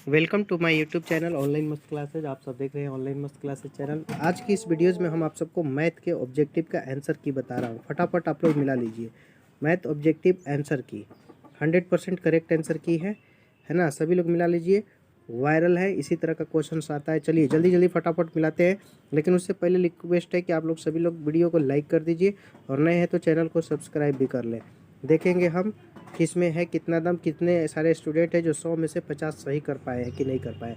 Welcome to my YouTube channel online मस्त classes. आप सब देख रहे हैं ऑनलाइन मस्त क्लासेज चैनल। आज की इस वीडियोज़ में हम आप सबको मैथ के ऑब्जेक्टिव का आंसर की बता रहा हूँ। फटाफट आप लोग मिला लीजिए। मैथ ऑब्जेक्टिव आंसर की 100% करेक्ट आंसर की है ना। सभी लोग मिला लीजिए। वायरल है, इसी तरह का क्वेश्चन आता है। चलिए जल्दी जल्दी फटाफट मिलाते हैं, लेकिन उससे पहले रिक्वेस्ट है कि आप लोग सभी लोग वीडियो को लाइक कर दीजिए और नए हैं तो चैनल को सब्सक्राइब भी कर लें। देखेंगे हम किस में है कितना दम, कितने सारे स्टूडेंट हैं जो 100 में से 50 सही कर पाए हैं कि नहीं कर पाए।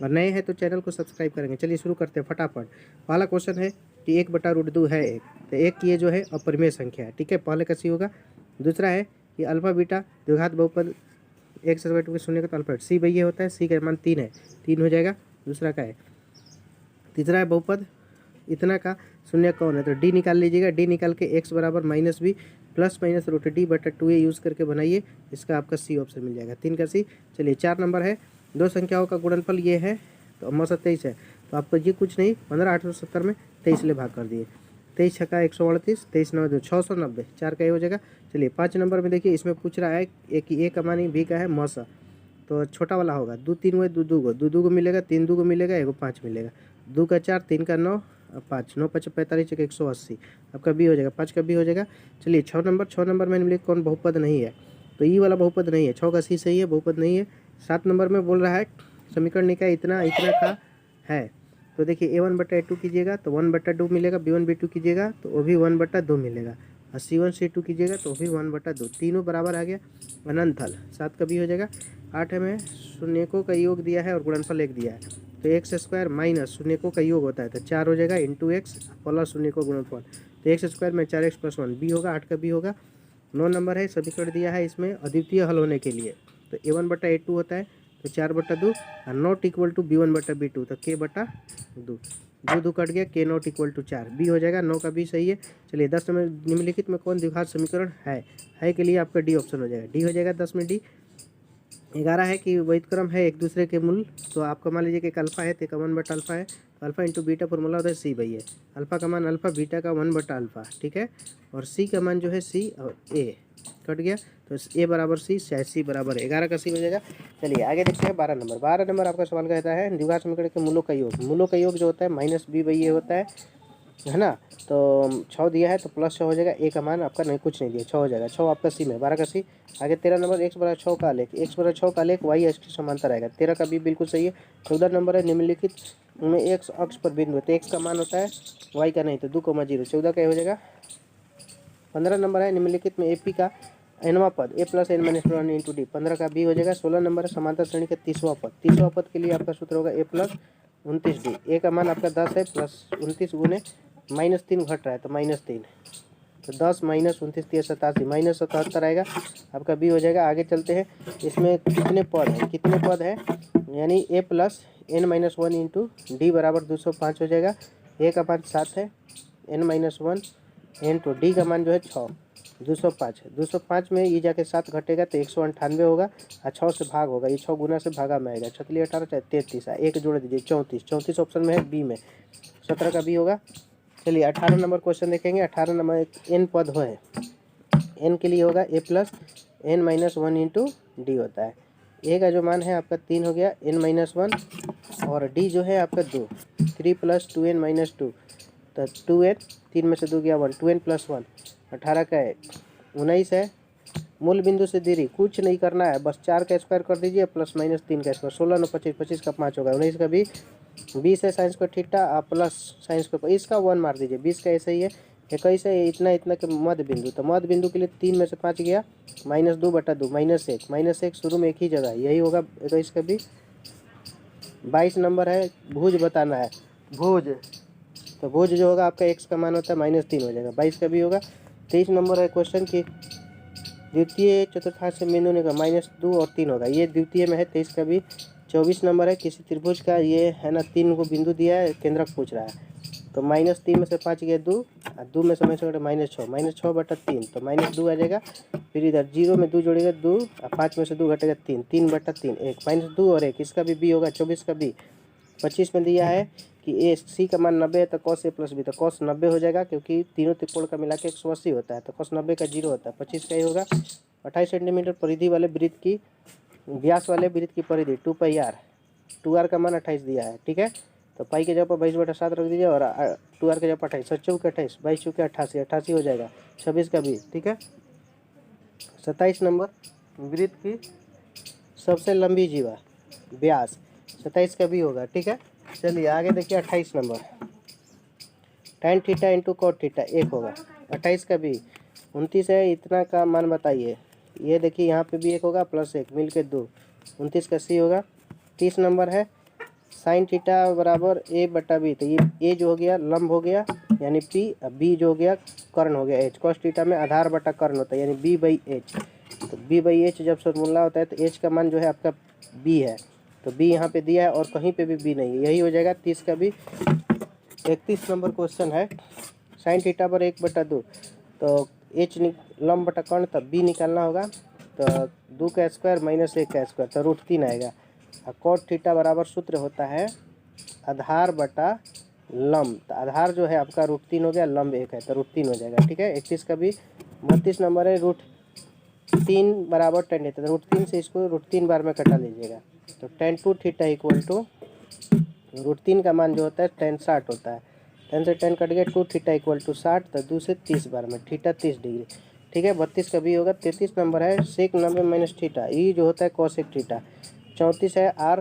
और नए हैं तो चैनल को सब्सक्राइब करेंगे। चलिए शुरू करते हैं फटाफट। पहला क्वेश्चन है कि 1/√2 है एक, तो एक ये जो है अपरिमेय संख्या है। ठीक है, पहले का सी होगा। दूसरा है कि अल्फा बीटा द्विघात बहुपद एक से बटे शून्य का तो अल्फा सी भैया होता है। सी का मान 3 है, 3 हो जाएगा। दूसरा का है, तीसरा है बहुपद इतना का शून्य कौन है, तो डी निकाल लीजिएगा। डी निकाल के एक्स बराबर -b plus minus root d/2a use करके बनाइए। इसका आपका सी ऑप्शन मिल जाएगा, 3 का सी। चलिए 4 नंबर है, दो संख्याओं का गुणनफल ये है तो अम्मा 23 है, तो आपको ये कुछ नहीं 15/870 में 23 ले भाग कर दिए। 23 छक्का 138, 23 9 2 690, 4 का ये हो जाएगा। चलिए 5 नंबर में देखिए, इसमें पूछ रहा है एक ए का मान बी का है मौसा, तो छोटा वाला होगा। 2 3 हुए, 2 2 गो मिलेगा, 3 2 मिलेगा, 1 5 मिलेगा। 2 का 4, 3 का 9, 5 9 5 45 180, आपका बी हो जाएगा। 5 का बी हो जाएगा। चलिए 6 नंबर में निम्नलिखित कौन बहुपद नहीं है, तो ई वाला बहुपद नहीं है। 6 का सी सही है, बहुपद नहीं है। 7 नंबर में बोल रहा है समीकरण निकाय इतना इतना का है, तो देखिए a1/a2 कीजिएगा तो 1/2 मिलेगा। b1 b2 कीजिएगा तो वो भी 1/2 मिलेगा। और c1 c2 कीजिएगा तो वो भी 1/2, तीनों बराबर आ गया। अनंतल 7 का भी हो जाएगा। 8 में शून्यकों का योग दिया है और गुणनफल 1 दिया है, तो एक्स स्क्वायर माइनस शून्यकों का योग होता है तो 4 हो जाएगा इंटू एक्स प्लस शून्यकों गुणनफल, तो एक्स स्क्वायर में 4x + 1 बी होगा। 8 का बी होगा। 9 नंबर है, समीकरण दिया है इसमें अद्वितीय हल होने के लिए, तो a1/a2 होता है तो 4/2 और नॉट इक्वल टू b1/b2 तो k/2, 2 कट गया, k नॉट इक्वल टू 4 बी हो जाएगा। 9 का बी सही है। चलिए 10 में निम्नलिखित में कौन द्विघात समीकरण है के लिए आपका डी ऑप्शन हो जाएगा। डी हो जाएगा 10 में डी। 11 है कि व्युत्क्रम है एक दूसरे के मूल, तो आपका मान लीजिए कि एक अल्फा है तो एक 1/अल्फा है, तो अल्फा इंटू बीटा फॉर्मूला होता है सी भैया। अल्फा का मान अल्फा, बीटा का 1/अल्फा, ठीक है। और सी का मान जो है सी और ए कट गया, तो ए बराबर सी, चाहे सी बराबर 11 का सी हो जाएगा। चलिए आगे देखते हैं 12 नंबर। 12 नंबर आपका सवाल कहता है द्विघात समीकरण के मूलों का योग। मूलों का योग जो होता है -b भैया होता है ना। तो 6 दिया है तो +6 हो जाएगा। ए का मान आपका नहीं, कुछ नहीं दिया, 6 हो जाएगा। 6 आपका सी में, 12 का सी। आगे 13 नंबर x बराबर 6 का आलेख, x बराबर 6 का आलेख y अक्ष के समांतर आएगा। 13 का भी बिल्कुल सही है। 14 नंबर है निम्नलिखित में x अक्ष पर बिंदु है, तो x का मान होता है y का नहीं, तो 2,0। 14 का हो जाएगा। 15 नंबर है निम्नलिखित में AP का nवां पद a + n - 1 × d, 15 का बी हो जाएगा। 16 नंबर है समांतर श्रेणी का 30वां पद। 30वां पद के लिए आपका सूत्र होगा a + 29d। ए का मान आपका 10 है, प्लस 29 गुने -3 घट रहा है तो -3, तो 10 - 29 3 87, -77 आएगा। आपका बी हो जाएगा। आगे चलते हैं, इसमें कितने पद हैं, यानी a + n - 1 × d बराबर 205 हो जाएगा। a का मान 7 है, n - 1 इंटू डी का मान जो है 6, 205 है। 205 में ये जाके 7 घटेगा तो 198 होगा, और 6 से भाग होगा, ये 6 गुना से भागा में आएगा। 6 18 चाहे 33, एक जोड़ दीजिए 34, 34 ऑप्शन में है बी में। 17 का बी होगा। चलिए 18 नंबर क्वेश्चन देखेंगे। 18 नंबर एन पद हो है, एन के लिए होगा a + n - 1 × d होता है। ए का जो मान है आपका 3 हो गया, n - 1, और डी जो है आपका 2, 3 + 2n - 2, तो 2n, 3 में से 2 गया 1, 2n + 1, 18 का है 19 है। मूल बिंदु से दूरी कुछ नहीं करना है, बस 4 का स्क्वायर कर दीजिए प्लस -3 का स्क्वायर, 16 9 25, 25 का 5 होगा। 19 का 20 है साइंस को थीटा प्लस साइंस को इसका 1 मार दीजिए। 20 का ऐसा ही है। 21 है इतना इतना के मध्य बिंदु, तो मध्य बिंदु के लिए 3 में से 5 गया, -2/2, -1 शुरू में एक ही जगह, यही होगा 21 का भी। 22 नंबर है भुज बताना है, भुज, तो भुज जो होगा आपका x का मान होता है -3 हो जाएगा। 22 का भी होगा। 23 नंबर है क्वेश्चन की द्वितीय चतुर्थांश से बिंदु ने का -2 और 3 होगा, ये द्वितीय में है। 23 का भी। 24 नंबर है किसी त्रिभुज का, ये है ना 3 को बिंदु दिया है, केंद्रक पूछ रहा है, तो -3 में से 5 गया 2, और 2 में से -6, -6/3, तो -2 आ जाएगा। फिर इधर 0 में 2 जोड़ेगा 2, और 5 में से 2 घटेगा 3, 3/3, 1 -2 और 1, इसका भी होगा। 24 का भी। 25 में दिया है कि ए सी का मान 90 है तो cos a + b, तो cos 90 हो जाएगा, क्योंकि तीनों त्रिकोण का मिला के 180 होता है, तो cos 90 का 0 होता है। 25 का ही होगा। 28 सेंटीमीटर परिधि वाले वृत्त की व्यास वाले वृत्त की परिधि 2πr, 2r का मान 28 दिया है, ठीक है। तो पाई के जगह पर 22/7 रख दीजिए और 2r के जगह पर 28, 7 चौके 28, 22 चौके 88, 88 हो जाएगा, 26 का 20, ठीक है। 27 नंबर वृत्त की सबसे लंबी जीवा व्यास 27 का भी होगा, ठीक है। चलिए आगे देखिए 28 number tan theta into cot theta 1 होगा, 28 का भी 29 है, इतना का मान बताइए। ये देखिए यहाँ पे भी 1 होगा प्लस 1 मिल के 2, 29 का सी होगा। 30 नंबर है साइन थीटा बराबर a/b, तो ये a जो हो गया लंब हो गया यानी p, b जो हो गया कर्ण हो गया h। cos थीटा में आधार बटा कर्ण होता है यानी b/h, तो b/h जब फॉर्मूला होता है तो h का मान जो है आपका b है, तो b यहाँ पे दिया है और कहीं पे भी b नहीं है, यही हो जाएगा 30 का भी। 31 नंबर क्वेश्चन है साइन थीटा पर 1/2, तो h लंब बटा कर्ण, तब b निकालना होगा, तो 2 का स्क्वायर माइनस 1 का स्क्वायर, तो √3 आएगा। और कॉट थीटा बराबर सूत्र होता है आधार बटा लंब, तो आधार जो है आपका √3 हो गया, लंब 1 है तो √3 हो जाएगा, ठीक है। 31 का भी। 32 नंबर है √3 बराबर tan थीटा, तो √3 से इसको √3 बार में कटा लीजिएगा, तो tan2 थीटा इक्वल टू √3 का मान जो होता है tan 60 होता है, tan से tan कट गया, 2 थीटा इक्वल टू 60, तो 2 से 30 बार में थीटा 30 डिग्री, ठीक है। 32 का भी होगा। 33 नंबर है sec 90 माइनस थीटा, ई जो होता है cosec थीटा। 34 है r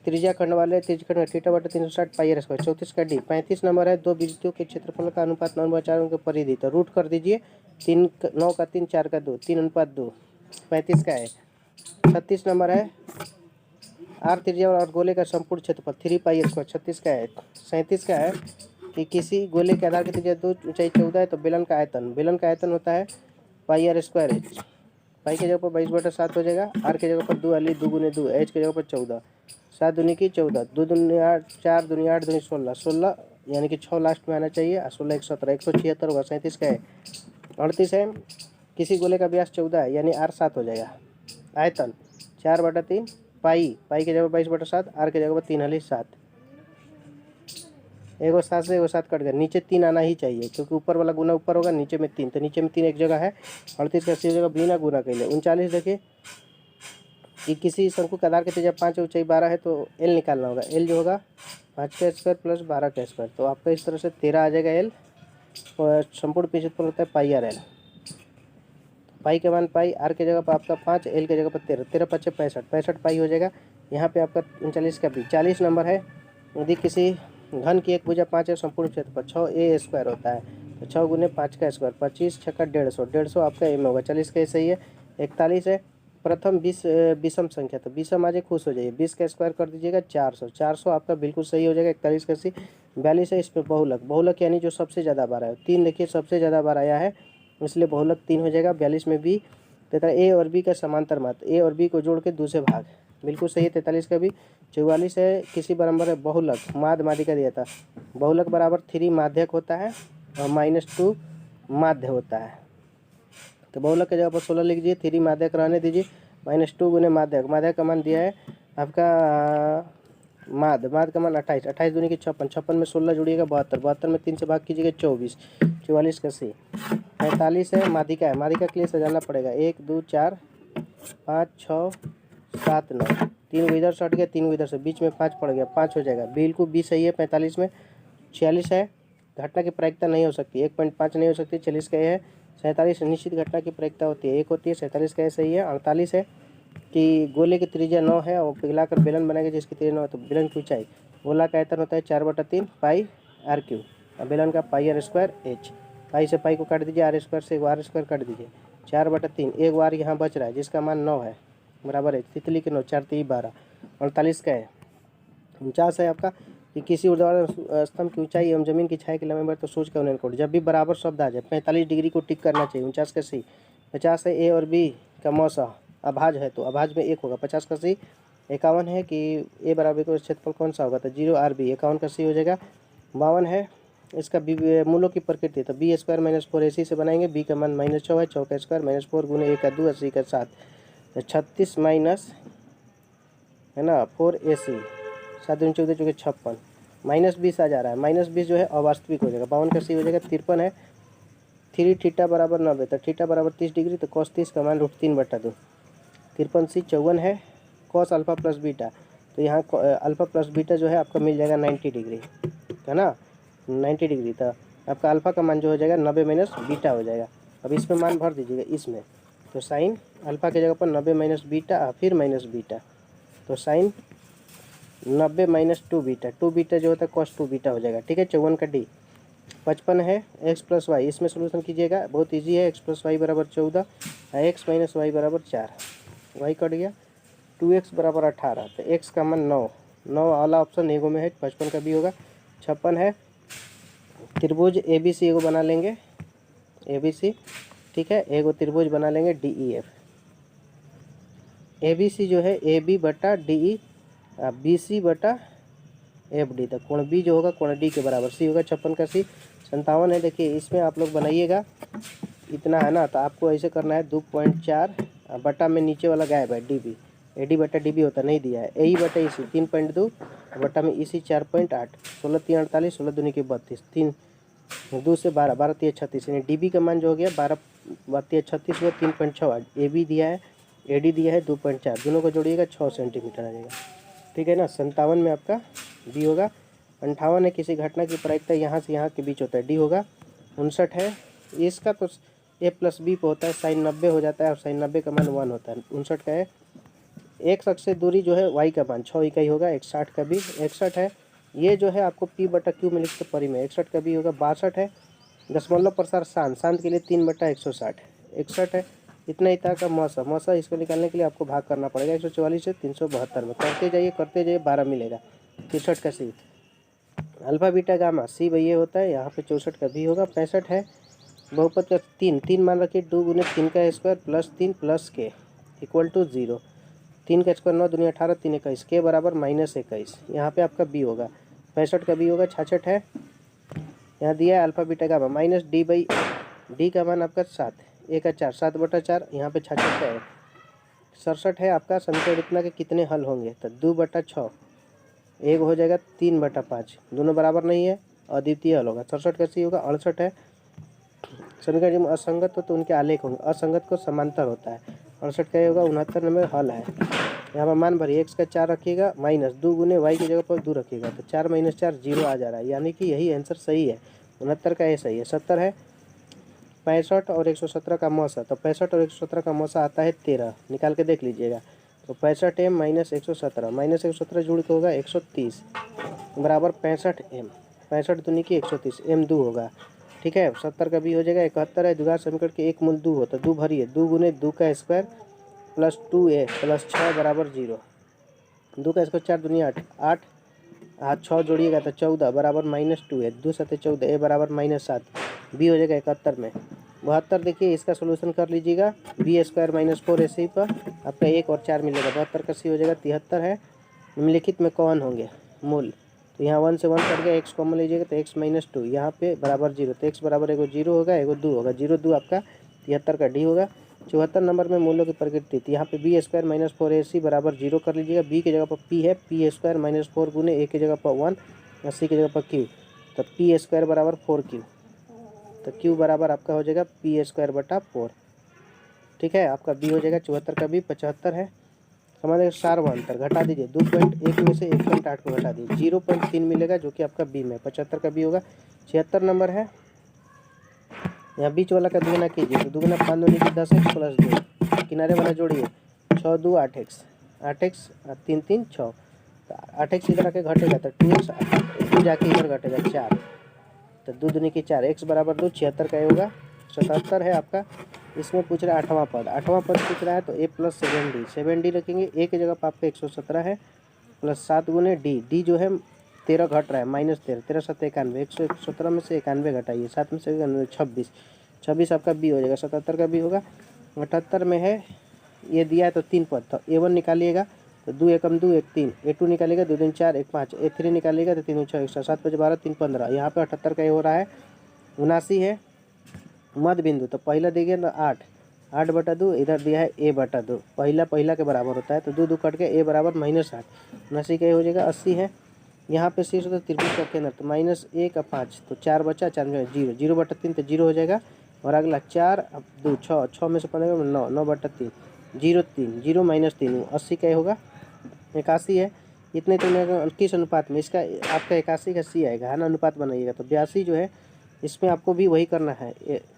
त्रिज्या खंड वाले त्रिज्यखंड में थीटा बटा 360 πr²। 34 का डी। 35 नंबर है दो वृत्तों के क्षेत्रफल का अनुपात 9/4 उनके परिधि, तो रूट कर दीजिए 3 9 का 3 4 का 2 3:2। 35 का है। 36 नंबर है आर त्रिज्या और गोले का संपूर्ण क्षेत्रफल 3πr²। 36 का है। 37 का है कि किसी गोले के आधार की त्रिज्या 2 ऊंचाई 14 है, तो बेलन का आयतन होता है πr²h। पाई के जगह पर 22/7 हो जाएगा, आर के जगह पर 2 अली 2 गुने 2, एच के जगह पर 14, 7 दूनी की 14, 2 दूनी 8, 4 दूनी 8 दूनी 16, 16 यानी कि 6 लास्ट में आना चाहिए, 16 1 17 176 होगा। 37 का है। 38 है किसी गोले का व्यास 14 है यानी आर 7 हो जाएगा। आयतन 4/3 पाई के जगह 22/7, आर के जगह पर 3 अली 7, एगो 7 से एगो 7 कट गया, नीचे 3 आना ही चाहिए क्योंकि ऊपर वाला गुना ऊपर होगा, नीचे में 3, तो नीचे में 3 एक जगह है। 38 का सी जगह बिना गुना के लिए। 39 देखिए कि किसी शंकु का आधार की त्रिज्या 5 ऊंचाई 12 है, तो एल निकालना होगा। एल जो होगा 5 का स्क्वायर प्लस 12 का स्क्वायर, तो आपका इस तरह से 13 आ जाएगा एल, और संपूर्ण क्षेत्रफल होता है πr/l। पाई के मान पाई, आर के जगह पर आपका 5, एल के जगह पर 13, 13 5 65 पाई हो जाएगा। यहाँ पे आपका 39 का भी। 40 नंबर है यदि किसी घन की एक भुजा 5 है, संपूर्ण क्षेत्रफल 6a² होता है, तो 6 गुने 5 का स्क्वायर 25 6 का 150, 150 आपका एम होगा। 40 का सही है। 41 है प्रथम 20 विषम संख्या, तो विषम आ जाए खुश हो जाइए, 20 का स्क्वायर कर दीजिएगा 400, 400 आपका बिल्कुल सही हो जाएगा। 41 का सी। 42 है इसमें बहुलक यानी जो सबसे ज़्यादा बार आया 3, देखिए सबसे ज़्यादा बार आया है इसलिए बहुलक 3 हो जाएगा। 42 में बी तथा ए और बी का समांतर मात्र, ए और बी को जोड़ के दूसरे भाग, बिल्कुल सही है। 43 का भी। 44 है किसी बराबर है बहुलक, माध्यिका दिया था, बहुलक बराबर 3 माध्यक होता है और -2 माध्य होता है, तो बहुलक के जगह पर 16 लिख दीजिए, 3 माध्यक रहने दीजिए, -2 गुने माध्यक का मान दिया है आपका माध्य का मान 28, 28 दूनी की 56, 56 में 16 जुड़िएगा 72, 72 में 3 से भाग कीजिएगा 24, 44 का सी। 45 है माध्यिका के लिए सजाना पड़ेगा 1 2 4 5 6 7 9, 3 इधर से हट गया, 3 इधर से, बीच में 5 पड़ गया, 5 हो जाएगा, बिल्कुल बी सही है। 45 में। 46 है घटना की प्रायिकता नहीं हो सकती, 1.5 नहीं हो सकती, 40 का है। 47 निश्चित घटना की प्रायिकता होती है, 1 होती है, 47 का सही है। 48 है कि गोले की त्रिज्या 9 है और पिघलाकर बेलन बनाएगा जिसकी त्रिज्या 9 है, तो बेलन की ऊंचाई, गोला का आयतन होता है 4/3 पाई r³ और बेलन का πr²h। पाई से पाई को काट दीजिए, r² से r² काट दीजिए, 4/3, एक बार यहाँ बच रहा है जिसका मान 9 है, बराबर है तितली के 9, 4 3 12। 48 का है। 49 है आपका कि किसी ऊर्ध्वाधर स्तंभ की ऊंचाई एवं जमीन की छाया की लंबाई पर, तो सोच का उन्नयन कोड, जब भी बराबर शब्द आ जाए 45 डिग्री को टिक करना चाहिए। 49 का सी। 50 है ए और बी का मौसा अभाज्य है, तो अभाज्य में 1 होगा। 50 का सी। 51 है कि ए बराबर को क्षेत्रफल कौन सा होगा, तो 0 RB, 51 का सी हो जाएगा। 52 है इसका मूलों की प्रकृति, तो b² - 4ac से बनाएंगे, b का मान -6 है, 6 का स्क्वायर -4 गुने 1 का 2 80 का 7, तो 36 माइनस है ना 4ac, 7 दूनी 14 चौके 56, -20 आ जा रहा है, -20 जो है अवास्तविक हो जाएगा। 52 का सी हो जाएगा। 53 है 3 थीटा बराबर 90, तो थीटा बराबर 30 डिग्री, तो cos 30 का मान √3/2। 53 सी। 54 है कॉस अल्फ़ा प्लस बीटा, तो यहाँ अल्फ़ा प्लस बीटा जो है आपका मिल जाएगा 90 डिग्री, है ना, 90 डिग्री। तो आपका अल्फ़ा का मान जो हो जाएगा 90 माइनस बीटा हो जाएगा। अब इसमें मान भर दीजिएगा इसमें, तो साइन अल्फ़ा की जगह पर 90 माइनस बीटा फिर माइनस बीटा, तो साइन 90 माइनस 2 बीटा, 2 बीटा जो होता है कॉस 2 बीटा हो जाएगा। ठीक है, 54 का डी। 55 है एक्स प्लस वाई, इसमें सोल्यूशन कीजिएगा, बहुत इजी है। एक्स प्लस वाई बराबर 14, एक्स माइनस वाई बराबर 4, वाई कट गया। 2x बराबर 18, तो x का मान 9, 9 वाला ऑप्शन एगो में है, 55 का भी होगा। 56 है त्रिभुज ए बी सी एगो बना लेंगे, ए बी सी, ठीक है, एगो त्रिभुज बना लेंगे D E F. A B C जो है ए बी बटा डी ई, बी सी बटा एफ डी, तक कोण बी जो होगा कोण डी के बराबर, सी होगा 56 का सी। 57 है, देखिए इसमें आप लोग बनाइएगा, इतना है ना, तो आपको ऐसे करना है 2.4 बटा में नीचे वाला गायब है डी बी, ए डी बटा डी बी होता नहीं दिया है, ए ई बटा ई सी 3.2 बटा में ई सी 4.8, 16 3 48, 16 दूनी की 32, 3 2 से 12, 12 3 36, यानी डी बी का मान जो हो गया 12 32 36 हुआ 3.68, ए बी दिया है, ए डी दिया है 2.4, दोनों को जोड़िएगा 6 सेंटीमीटर आ जाएगा। ठीक है ना, 57 में आपका डी होगा। 58 है किसी घटना की प्रायिकता यहाँ से यहाँ के बीच होता है, डी होगा। 59 है इसका तो ए प्लस बी पे होता है, साइन 90 हो जाता है और साइन 90 का मान 1 होता है। 59 का है एक अक्ष से दूरी जो है वाई का मान 6 इकाई होगा। 61 का भी 61 है, ये जो है आपको पी बटा क्यू में लिखते परी में, 61 का भी होगा। 62 है दशमलव प्रसार शांत, शांत के लिए 3 बटा 160, 61 है। इतना ही था का मौसा, मौसा इसको निकालने के लिए आपको भाग करना पड़ेगा 144 से 372 में, करते जाइए 12 मिलेगा। 63 का सी अल्फा बीटा गामा, सी भैया होता है, यहाँ पे 64 का भी होगा। 65 है बहुपद का 3, 3 मान रखिए, 2 गुने 3 का स्क्वायर प्लस 3 प्लस के इक्वल टू 0, 3 का स्क्वायर 9 दूनी 18, 3 21 के बराबर -21, यहाँ पे आपका बी होगा। 65 का बी होगा। 66 है, यहाँ दिया है alpha beta gamma minus D by D का मान आपका 7, ए का 4, 7 बटा 4, यहाँ पे 66 का है। 67 है आपका समीकरण इतना के कितने हल होंगे, तो 2 बटा 6, एक हो जाएगा 3 बटा 5, दोनों बराबर नहीं है, अद्वितीय हल होगा। 67 का सी होगा। 68 है समीकरण जब असंगत हो तो उनके आलेख होंगे, असंगत को समांतर होता है। 68 का ये होगा। 69 नंबर हल है, यहाँ पर मान भरिए, एक्स का 4 रखिएगा माइनस 2 गुने वाई की जगह पर 2 रखिएगा, तो 4 - 4 0 आ जा रहा है, यानी कि यही आंसर सही है। 69 का ये सही है। 70 है 65 और 117 का मौसा, तो 65 और 117 का मौसा आता है 13, निकाल के देख लीजिएगा। तो 65 एम माइनस 117, माइनस 117 जुड़ के होगा 130 बराबर 65 एम, 65 दूनी की 130, एम 2 होगा। ठीक है, 70 का भी हो जाएगा। 71 है द्विघात समीकरण के एक मूल 2 होता है, 2 भरिए, 2 गुने 2 का स्क्वायर प्लस 2a प्लस 6 बराबर 0, 2 का स्क्वायर 4 दूनी 8, 8 हाथ 6 जोड़िएगा तो 14 बराबर -2 है, 2 7 14, ए बराबर -7, बी हो जाएगा 71 में। 72 देखिए इसका सोल्यूशन कर लीजिएगा, बी स्क्वायर माइनस 4 ऐसे पर आपका 1 और 4 मिलेगा। 72 का सी हो जाएगा। 73 है निम्नलिखित में कौन होंगे मूल, तो यहाँ 1 से 1 कट गया, एक्स कॉमन लीजिएगा तो x - 2, यहाँ पे बराबर 0, तो x बराबर एगो 0 होगा, एगो 2 होगा, 0 2 आपका 73 का डी होगा। 74 नंबर में मूलों की प्रकृति, तो यहाँ पे बी स्क्वायर माइनस 4ac बराबर 0 कर लीजिएगा। बी की जगह पर p है, पी स्क्वायर माइनस 4 गुने ए की जगह पर 1 और सी की जगह पर q, तो पी स्क्वायर बराबर 4q, तो q बराबर आपका हो जाएगा पी स्क्वायर बटा 4। ठीक है, आपका बी हो जाएगा। 74 का बी। 75 है हमारे सार्वंतर, घटा दीजिए 2.1 में से 1.8 को घटा दीजिए, 0.3 मिलेगा जो कि आपका बी में। 75 का बी होगा। 76 नंबर है, यहाँ बीच वाला का दुगना कीजिए, तो दुगना 5 दूनी की 10x प्लस 2, किनारे वाला जोड़िए 6 2 8x, 8x 3 3 6, तो 8x इधर आके घटेगा तो 2x, 2 जाके इधर घटेगा 4, तो 2 दूनी की 4, x बराबर 2। 76 का ये होगा। 77 है आपका, इसमें पूछ रहा है 8वां पद, 8वां पद पूछ रहा है तो a प्लस 7d, 7d रखेंगे, a की जगह पर आपका 117 है प्लस 7 गुने डी, डी जो है 13 घट रहा है -13, 13 7 91, 117 में से 91 घटाइए, 7 में से 26, 26 आपका बी हो जाएगा। 77 का बी होगा। 78 में है ये दिया है तो 3 पद, तो a1 निकालिएगा तो 2 एकम 2 1 3, a2 निकालिएगा 2 3 4 1 5, a3 निकालिएगा तो 3 6 1 7 5 12 3 15, यहाँ पे 78 का ये हो रहा है। 79 है मध्य बिंदु, तो पहला देखिए ना 8, 8 बटा 2, इधर दिया है a बटा 2, पहला के बराबर होता है, तो 2 2 कट के a बराबर -8, 79 का ये हो जाएगा। 80 है, यहाँ पे शीर्ष तो त्रिभुज का केंद्र, तो -1 और 5, तो 4 बचा, 4 में 0, 0 बटा 3 तो 0 हो जाएगा, और अगला 4 अब 2 6, 6 में से 15 9, 9 बटा 3 0 3, 0 - 3, 80 का ये होगा। 81 है, इतने तो किस अनुपात में, इसका आपका 81 का सी आएगा है ना, अनुपात बनाइएगा। तो 82 जो है इसमें आपको भी वही करना है,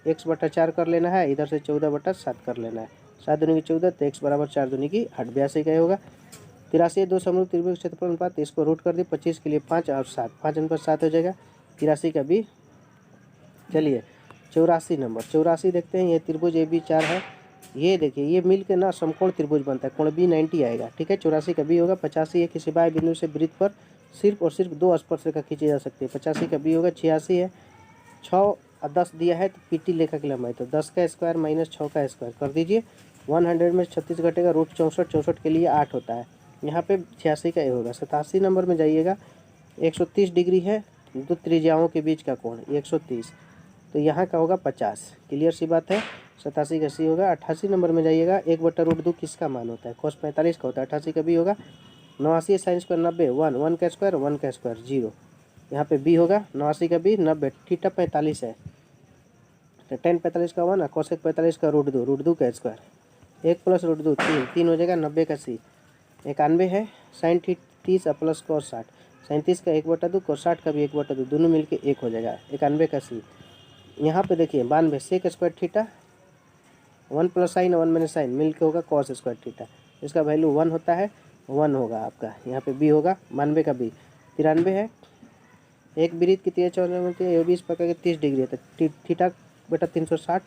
x/4 कर लेना है, इधर से 14/7 कर लेना है। 7 दूनी की 14, तो x बराबर 4 दूनी की 8, 82 का होगा। 83 दो समरूप त्रिभुज क्षेत्रफल अनुपात, इसको रूट कर दी, 25 के लिए 5 और 7, 5/7 हो जाएगा। 83 का भी। चलिए 84 नंबर, 84 देखते हैं। ये त्रिभुज AB4 है, ये देखिए ये मिल के ना समकोण त्रिभुज बनता है, कोण B 90 आएगा, ठीक है। 84 का B होगा। 85 है, किसी बाह्य बिंदु से वृत्त पर सिर्फ और सिर्फ 2 स्पर्शरेखा खींची जा सकती है। 85 का B होगा। 86 है, 6 और 10 दिया है, तो PT लेखा की लंबाई, तो 10 का स्क्वायर माइनस 6 का स्क्वायर कर दीजिए। 100 में 36 घटेगा, रूट 64, 64 के लिए 8 होता है। यहाँ पे 86 का ये होगा। 87 नंबर में जाइएगा, 130 डिग्री है दो त्रिज्याओं के बीच का कोण 130, तो यहाँ का होगा 50। क्लियर सी बात है। 87 का सी होगा। 88 नंबर में जाइएगा, 1/√2 किसका मान होता है, cos 45 का होता है। 88 का बी होगा। 89 साइन स्क्वायर 90, 1 का स्क्वायर 1 का स्क्वायर 0, यहाँ पे बी होगा। 89 का बी 90, थीटा 45 है, तो tan 45 का 1 और cosec 45 का √2 का स्क्वायर, 1 + √2 3 हो जाएगा। 90 का सी। 91 है, साइन 30 और प्लस cos 60, 37 का 1/2, cos 60 का भी 1/2, दोनों मिलके 1 हो जाएगा। 91 का सी। यहाँ पे देखिए 92 sec square theta, 1 + sine 1 - sine मिलके होगा cos स्क्वायर थीटा, इसका वैल्यू 1 होता है, 1 होगा आपका। यहाँ पे बी होगा। 92 का बी। 93 है, एक वृत्त की 13 होती है, ये भी इस प्रकार के 30 डिग्री है, तो θ/360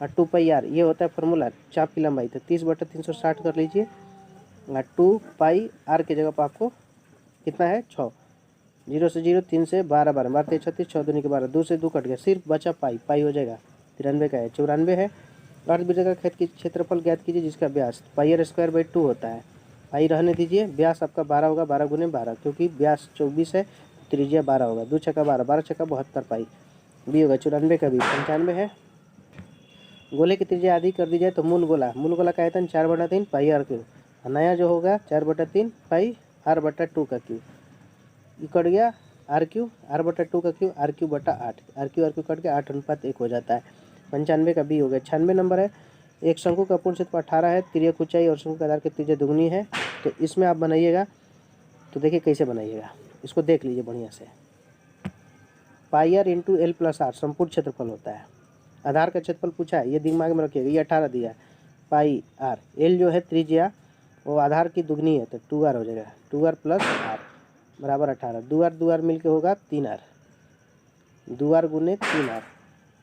और 2πr ये होता है फॉर्मूला चाप की लंबाई, तो 30/360 कर लीजिए और 2πr की जगह पर आपको कितना है 6, 0 से 0, 3 से 12, 12 12 36, 6 दूनी के 12, 2 से 2 कट गया, सिर्फ बचा पाई हो जाएगा। 93 का है। 94 है, अर्धवृत्त का खेत की क्षेत्रफल ज्ञात कीजिए जिसका व्यास πr²/2 होता है। पाई रहने दीजिए, व्यास आपका 12 होगा, 12 × 12, क्योंकि व्यास 24 है, त्रिज्या 12 होगा। 2 × 12, 12 × 72 पाई। बी होगा। 94 का भी। 95 है, गोले की त्रिज्या आधी कर दी जाए तो मूल गोला का आयतन 4/3 πr3, नया जो होगा 4/3 πr/2 का क्यू, ये कट गया r3, r/2 का क्यू, r3/8, r3 कट के 8:1 हो जाता है। 95 का बी हो गया। 96 नंबर है, एक शंकु का पूर्ण क्षेत्रफल 18 है, तिर्यक ऊंचाई और शंकु के आधार की त्रिज्या दुगनी है, तो इसमें आप बनाइएगा, तो देखिए कैसे बनाइएगा, इसको देख लीजिए बढ़िया से। πr × l + r संपूर्ण क्षेत्रफल होता है। आधार का क्षेत्रफल पूछा है, ये दिमाग में रखिएगा, ये 18 दिया है। πr, l जो है त्रिज्या वो आधार की दुगनी है, तो 2r हो जाएगा, 2r + r बराबर 18। 2r मिलके होगा 3r, 2r × 3r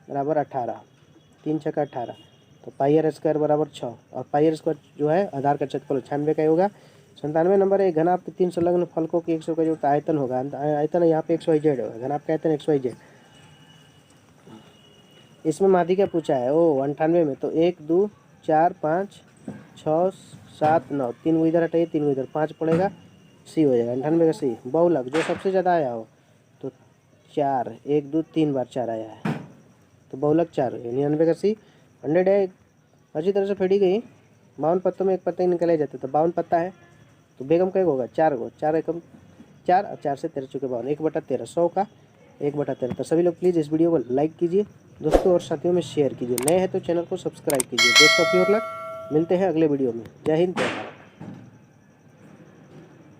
बराबर 18, 3 × 18, तो πr² बराबर 6, और πr² जो है आधार का क्षेत्रफल 96 का होगा। 97 नंबर है, घनाभ के 3 संलग्न फलकों की 100 का जो आयतन होगा, आयतन यहाँ पे XYZ होगा, घनाभ का आयतन XYZ। इसमें माध्यिका पूछा है 98 में, तो 1 2 4 5 6 7 9, 3 वो इधर हटाइए, 3 वो इधर, 5 पड़ेगा, सी हो जाएगा। 98 का सी। बहुलक जो सबसे ज़्यादा आया हो, तो 4, 1 2 3 बार 4 आया है, तो बहुलक 4 हो गया। 99 का सी। 100 है, अच्छी तरह से फेड़ी गई, 52 पत्तों में एक पत्ता ही निकले जाते, तो 52 पत्ता है, तो बेगम का एक होगा 4 गो, 4 एकम 4 और 4 से 13 चुके 52, 1/13, 100 का 1/13। तो सभी लोग प्लीज़ इस वीडियो को लाइक कीजिए, दोस्तों और साथियों में शेयर कीजिए, नए हैं तो चैनल को सब्सक्राइब कीजिए। बेस्ट ऑफ योर लक, मिलते हैं अगले वीडियो में। जय हिंद, जय भारत।